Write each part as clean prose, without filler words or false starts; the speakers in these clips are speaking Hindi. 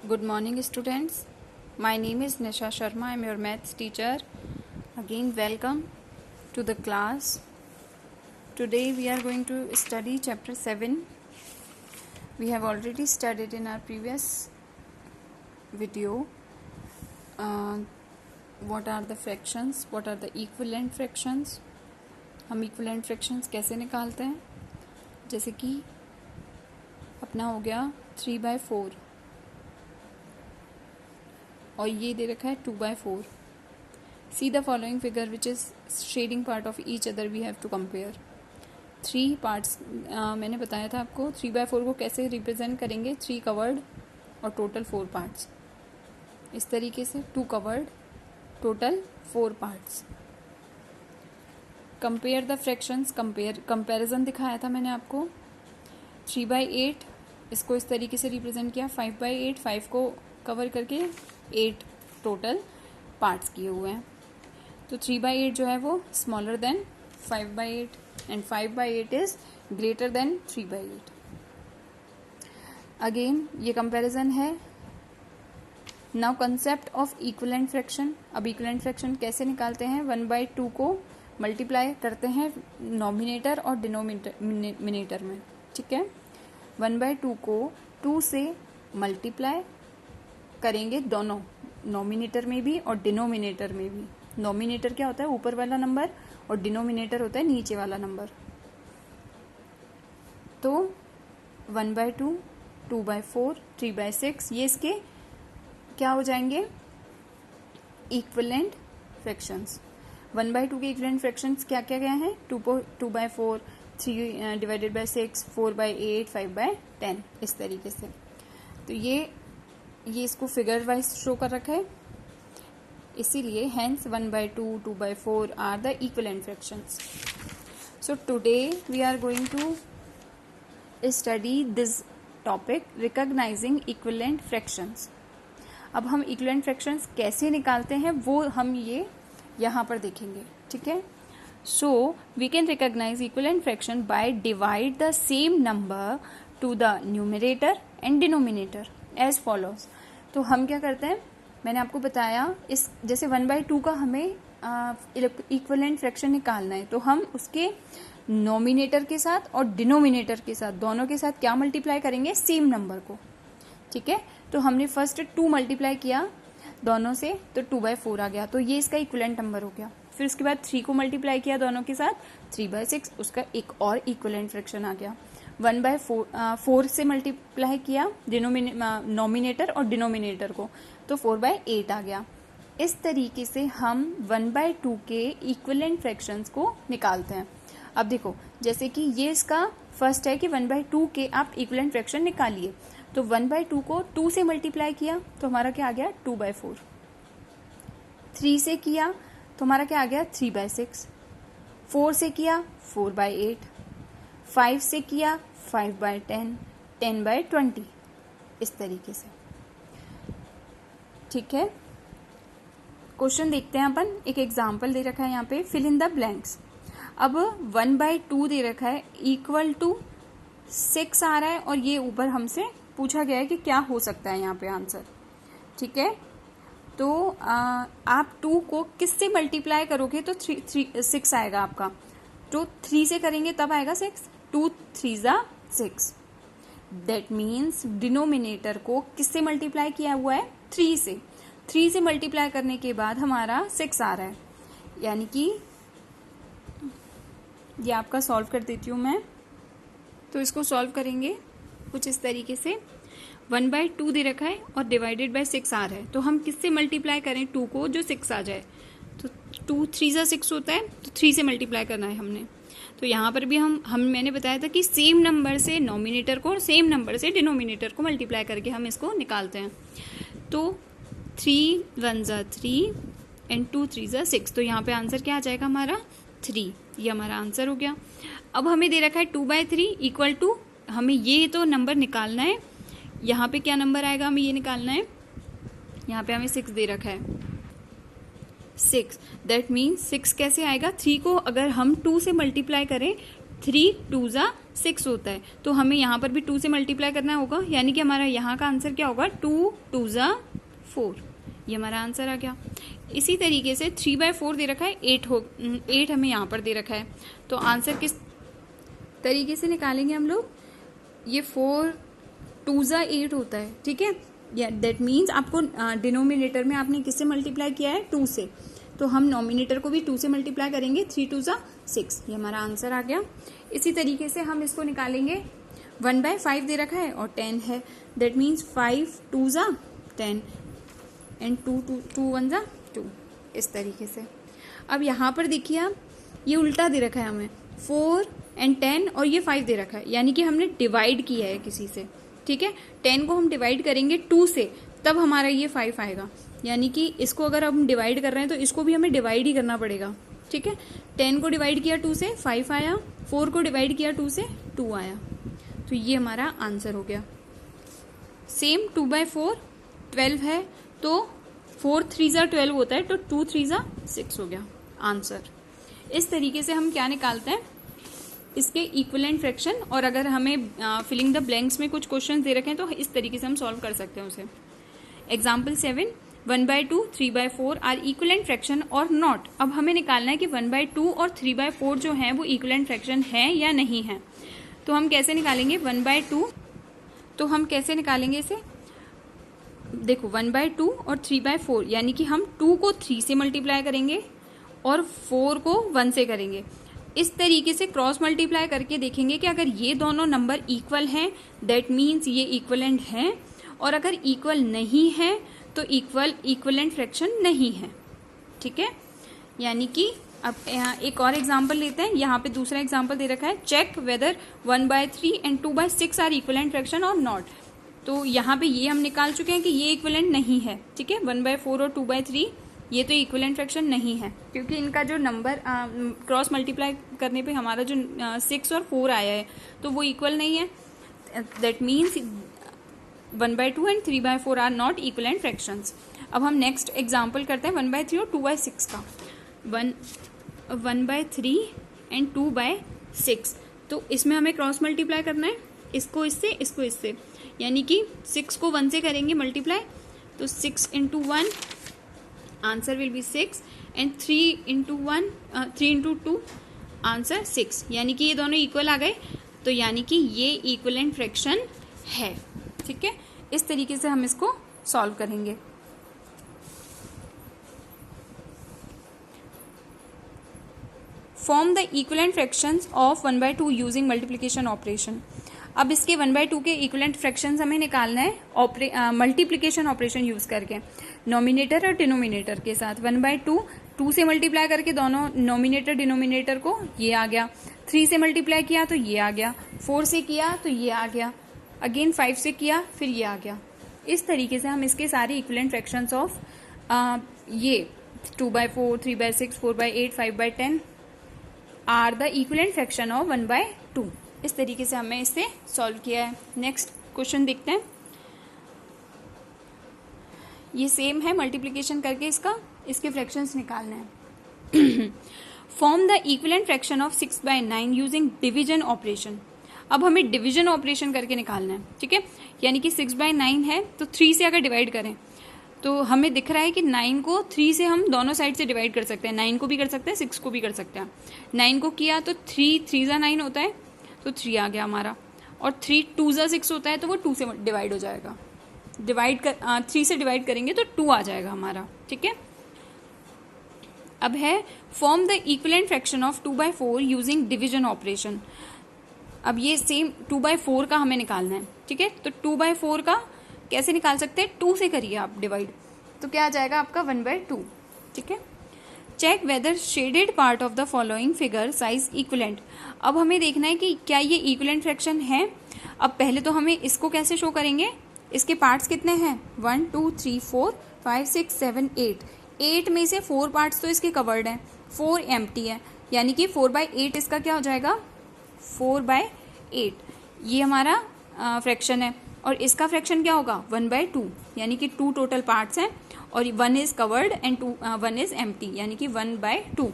Good morning, students. My name is Nisha Sharma. I am your maths teacher. Again, welcome to the class. Today we are going to study chapter 7. We have already studied in our previous video what are the fractions, what are the equivalent fractions. हम equivalent fractions कैसे निकालते हैं, जैसे कि अपना हो गया 3/4 और ये दे रखा है 2/4. See the following figure which is shading part of each other we have to compare. 3 parts मैंने बताया था आपको 3/4 को कैसे रिप्रेजेंट करेंगे. 3 कवर्ड और टोटल 4 पार्ट्स. इस तरीके से 2 covered total 4 parts. Compare the fractions. Comparison दिखाया था मैंने आपको. 3/8 इसको इस तरीके से रिप्रेजेंट किया. 5/8 5 को कवर करके 8 टोटल पार्ट्स किए हुए हैं. तो 3/8 जो है वो smaller than 5/8 and 5/8 is greater than 3/8. Again ये कंपैरिजन है. Now concept of equivalent fraction. अब इक्विवेलेंट फ्रैक्शन कैसे निकालते हैं. 1/2 को मल्टीप्लाई करते हैं नॉमिनेटर और डिनोमिनेटर में. ठीक है. 1/2 को 2 से मल्टीप्लाई करेंगे दोनों, नॉमिनेटर में भी और डिनोमिनेटर में भी. नॉमिनेटर क्या होता है, ऊपर वाला नंबर, और डिनोमिनेटर होता है नीचे वाला नंबर. तो 1/2, 2/4, 3/6 ये इसके क्या हो जाएंगे, इक्विवेलेंट फ्रैक्शंस. 1/2 के इक्विवेलेंट फ्रैक्शंस क्या क्या गए हैं. 2/4, 3/6, 4/8, 5/10 इस तरीके से. तो ये इसको फिगर वाइज शो कर रखा है, इसीलिए hence 1/2, 2/4 are the equivalent fractions. So today we are going to study this topic, recognising equivalent fractions. अब हम इक्विवेलेंट फ्रैक्शंस कैसे निकालते हैं वो हम ये यहाँ पर देखेंगे. ठीक है. So we can recognise equivalent fraction by divide the same number to the numerator and denominator as follows. तो हम क्या करते हैं, मैंने आपको बताया, इस जैसे 1/2 का हमें इक्विवेलेंट फ्रैक्शन निकालना है, तो हम उसके नॉमिनेटर के साथ और डिनोमिनेटर के साथ, दोनों के साथ क्या मल्टीप्लाई करेंगे, सेम नंबर को. ठीक है. तो हमने फर्स्ट 2 मल्टीप्लाई किया दोनों से, तो 2/4 आ गया, तो ये इसका इक्विवेलेंट नंबर हो गया. फिर उसके बाद 3 को मल्टीप्लाई किया दोनों के साथ, 3/6 उसका एक और इक्विवेलेंट फ्रैक्शन आ गया. 1/4 से मल्टीप्लाई किया नॉमिनेटर और डिनोमिनेटर को, तो 4/8 आ गया. इस तरीके से हम 1/2 के इक्विवेलेंट फ्रैक्शंस को निकालते हैं. अब देखो, जैसे कि ये इसका फर्स्ट है कि 1/2 के आप इक्विवेलेंट फ्रैक्शन निकालिए. तो 1/2 को 2 से मल्टीप्लाई किया तो हमारा क्या आ गया, 2/4. 3 से किया तो हमारा क्या आ गया, 3/6. 4 से किया 4/8. 5 से किया 5/10, 10/20 इस तरीके से. ठीक है. क्वेश्चन देखते हैं अपन. एक एग्जाम्पल दे रखा है यहाँ पे, फिल इन द ब्लैंक्स. अब 1/2 दे रखा है इक्वल टू 6 आ रहा है, और ये ऊपर हमसे पूछा गया है कि क्या हो सकता है यहाँ पे आंसर. ठीक है. तो आप 2 को किससे मल्टीप्लाई करोगे तो 6 आएगा आपका. तो 3 से करेंगे तब आएगा 6. 2 3 6. दैट मीन्स डिनोमिनेटर को किससे मल्टीप्लाई किया हुआ है, 3 से. 3 से मल्टीप्लाई करने के बाद हमारा 6 आ रहा है. यानी कि ये आपका सॉल्व कर देती हूँ मैं. तो इसको सॉल्व करेंगे कुछ इस तरीके से. 1/2 दे रखा है और डिवाइडेड बाय 6 आ रहा है, तो हम किससे मल्टीप्लाई करें 2 को, जो 6 आ जाए. तो 2 3 6 होता है, तो 3 से मल्टीप्लाई करना है हमने. तो यहाँ पर भी हम मैंने बताया था कि सेम नंबर से नॉमिनेटर को और सेम नंबर से डिनोमिनेटर को मल्टीप्लाई करके हम इसको निकालते हैं. तो 3 1 3 एंड 2 3 6. तो यहाँ पे आंसर क्या आ जाएगा हमारा, 3. ये हमारा आंसर हो गया. अब हमें दे रखा है 2/3 इक्वल टू, हमें ये तो नंबर निकालना है. यहाँ पे क्या नंबर आएगा, हमें ये निकालना है. यहाँ पे हमें 6 दे रखा है, 6. दैट मीन्स 6 कैसे आएगा, 3 को अगर हम 2 से मल्टीप्लाई करें, 3 2 6 होता है, तो हमें यहाँ पर भी 2 से मल्टीप्लाई करना होगा, यानी कि हमारा यहाँ का आंसर क्या होगा, 2 2 ज़ा 4, ये हमारा आंसर आ गया। इसी तरीके से 3/4 दे रखा है, 8 हमें यहाँ पर दे रखा है, तो आंसर किस तरीके से निकालेंगे हम लोग, ये 4 2 ज़ा 8 होता है, ठीक है। या दैट मीन्स आपको डिनोमिनेटर में आपने किससे मल्टीप्लाई किया है, 2 से, तो हम नॉमिनेटर को भी 2 से मल्टीप्लाई करेंगे, 3 2 ज़ा 6, ये हमारा आंसर आ गया। इसी तरीके से हम इसको निकालेंगे, 1/5 दे रखा है और 10 है, दैट मीन्स 5 2 ज़ा 10 एंड 2 1 ज़ा 2, इस तरीके से। अब यहाँ पर देखिए आप, ये उल्टा दे रखा है हमें, 4 एंड 10 और ये 5 दे रखा है, यानी कि हमने डिवाइड किया है किसी से, ठीक है। 10 को हम डिवाइड करेंगे 2 से, तब हमारा ये 5 आएगा, यानी कि इसको अगर हम डिवाइड कर रहे हैं तो इसको भी हमें डिवाइड ही करना पड़ेगा, ठीक है। 10 को डिवाइड किया 2 से 5 आया, 4 को डिवाइड किया 2 से 2 आया, तो ये हमारा आंसर हो गया। सेम 2/4 12 है, तो 4 3 ज़ा 12 होता है, तो 2 3 ज़ा 6 हो गया आंसर। इस तरीके से हम क्या निकालते हैं, इसके इक्विवेलेंट फ्रैक्शन, और अगर हमें फिलिंग द ब्लैंक्स में कुछ क्वेश्चन दे रखे हैं तो इस तरीके से हम सॉल्व कर सकते हैं उसे। एग्जाम्पल 7, 1/2 3/4 आर इक्विवेलेंट फ्रैक्शन और नॉट। अब हमें निकालना है कि 1/2 और 3/4 जो है वो इक्विवेलेंट फ्रैक्शन है या नहीं है। तो हम कैसे निकालेंगे 1/2, तो हम कैसे निकालेंगे इसे, देखो 1/2 और 3/4, यानी कि हम 2 को 3 से मल्टीप्लाई करेंगे और 4 को 1 से करेंगे। इस तरीके से क्रॉस मल्टीप्लाई करके देखेंगे कि अगर ये दोनों नंबर इक्वल हैं, दैट मीन्स ये इक्वलेंट हैं, और अगर इक्वल नहीं है तो इक्वलेंट फ्रैक्शन नहीं है, ठीक है। यानी कि अब यहाँ एक और एग्जांपल लेते हैं, यहाँ पे दूसरा एग्जांपल दे रखा है, check whether 1/3 and 2/6 are equivalent fraction और नॉट। तो यहाँ पे ये हम निकाल चुके हैं कि ये इक्वलेंट नहीं है, ठीक है। 1/4 और 2/3 ये तो इक्विवेलेंट फ्रैक्शन नहीं है, क्योंकि इनका जो नंबर क्रॉस मल्टीप्लाई करने पे हमारा जो 6 और 4 आया है तो वो इक्वल नहीं है, that means 1/2 and 3/4 are not equivalent fractions. अब हम नेक्स्ट एग्जांपल करते हैं 1/3 और 2/6 का। 1/3 एंड 2/6, तो इसमें हमें क्रॉस मल्टीप्लाई करना है, इसको इससे, यानी कि 6 को 1 से करेंगे मल्टीप्लाई, तो 6 × 1 answer will be 6 and 3 × 2 answer 6, यानी कि ये दोनों इक्वल आ गए, तो यानी कि ये इक्विवेलेंट फ्रैक्शन है, ठीक है। इस तरीके से हम इसको सॉल्व करेंगे। Form the equivalent fractions of 1/2 using multiplication operation. अब इसके 1/2 के इक्विवेलेंट फ्रैक्शंस हमें निकालना है मल्टीप्लिकेशन ऑपरेशन यूज करके, नॉमिनेटर और डिनोमिनेटर के साथ। 1/2 2 से मल्टीप्लाई करके दोनों नॉमिनेटर डिनोमिनेटर को, ये आ गया। 3 से मल्टीप्लाई किया तो ये आ गया, 4 से किया तो ये आ गया, अगेन 5 से किया फिर ये आ गया। इस तरीके से हम इसके सारे इक्विवेलेंट फ्रैक्शंस ऑफ ये 2/4 3/6 4/8 5/10 are the equivalent fraction of 1/2। इस तरीके से हमने इसे सॉल्व किया है। नेक्स्ट क्वेश्चन देखते हैं, ये सेम है, मल्टीप्लिकेशन करके इसके फ्रैक्शंस निकालने हैं। Form the equivalent fraction of 6/9 using division operation. अब हमें डिवीजन ऑपरेशन करके निकालना है, ठीक है। यानी कि 6/9 है, तो 3 से अगर डिवाइड करें तो हमें दिख रहा है कि 9 को 3 से हम दोनों साइड से डिवाइड कर सकते हैं, 9 को भी कर सकते हैं 6 को भी कर सकते हैं। 9 को किया तो 3 × 9 होता है, तो 3 आ गया हमारा, और 3 2 × 6 होता है, तो वो 2 से डिवाइड हो जाएगा। 3 से डिवाइड करेंगे तो 2 आ जाएगा हमारा, ठीक है। अब है form the equivalent fraction of 2/4 using division operation. अब ये सेम 2/4 का हमें निकालना है, ठीक है। तो 2/4 का कैसे निकाल सकते हैं, 2 से करिए आप डिवाइड, तो क्या आ जाएगा आपका 1/2, ठीक है। Check whether shaded part of the following figure size equivalent. अब हमें देखना है कि क्या ये इक्विवेलेंट फ्रैक्शन है। अब पहले तो हमें इसको कैसे शो करेंगे, इसके पार्ट्स कितने हैं, 1 2 3 4 5 6 7 8, 8 में से 4 पार्ट्स तो इसके कवर्ड हैं, 4 एम्प्टी है, यानी कि 4/8 इसका क्या हो जाएगा, 4/8, ये हमारा फ्रैक्शन है। और इसका फ्रैक्शन क्या होगा, 1/2, यानी कि 2 टोटल पार्ट्स हैं और 1 is covered and 1 is empty, यानी कि 1/2।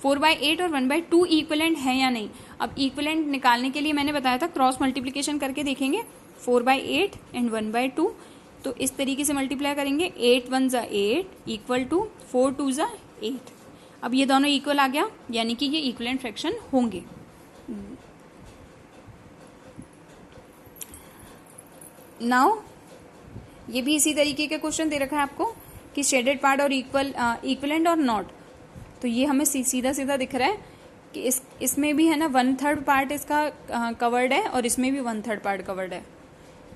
4/8 और 1/2 इक्वलेंट है या नहीं। अब इक्वलेंट निकालने के लिए मैंने बताया था क्रॉस मल्टीप्लीकेशन करके देखेंगे। 4/8 एंड 1/2, तो इस तरीके से मल्टीप्लाई करेंगे। 8 1 ज़ा 8 इक्वल टू 4 2 ज़ा 8। अब ये दोनों इक्वल आ गया, यानी कि ये इक्वलेंट फ्रैक्शन होंगे। नाउ ये भी इसी तरीके का क्वेश्चन दे रखा है आपको कि शेडेड पार्ट और इक्वलेंट और नॉट। तो ये हमें सीधा सीधा दिख रहा है कि इसमें भी है ना 1/3 पार्ट इसका कवर्ड है और इसमें भी 1/3 पार्ट कवर्ड है।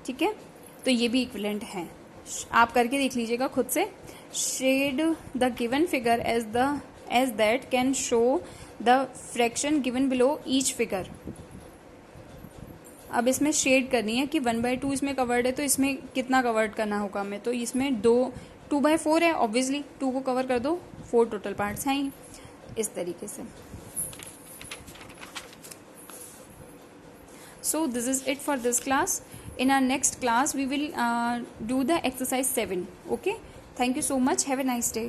ठीक है, तो ये भी इक्वलेंट है। आप करके देख लीजिएगा खुद से। Shade the given figure as that can show the fraction given below each figure. अब इसमें शेड करनी है कि 1/2 इसमें कवर्ड है, तो इसमें कितना कवर्ड करना होगा हमें। तो इसमें 2/4 है, ऑब्वियसली 2 को कवर कर दो, 4 टोटल पार्ट्स हैं इस तरीके से। So this is it for this class. In our next class we will do the exercise 7. Okay, thank you so much, have a nice day.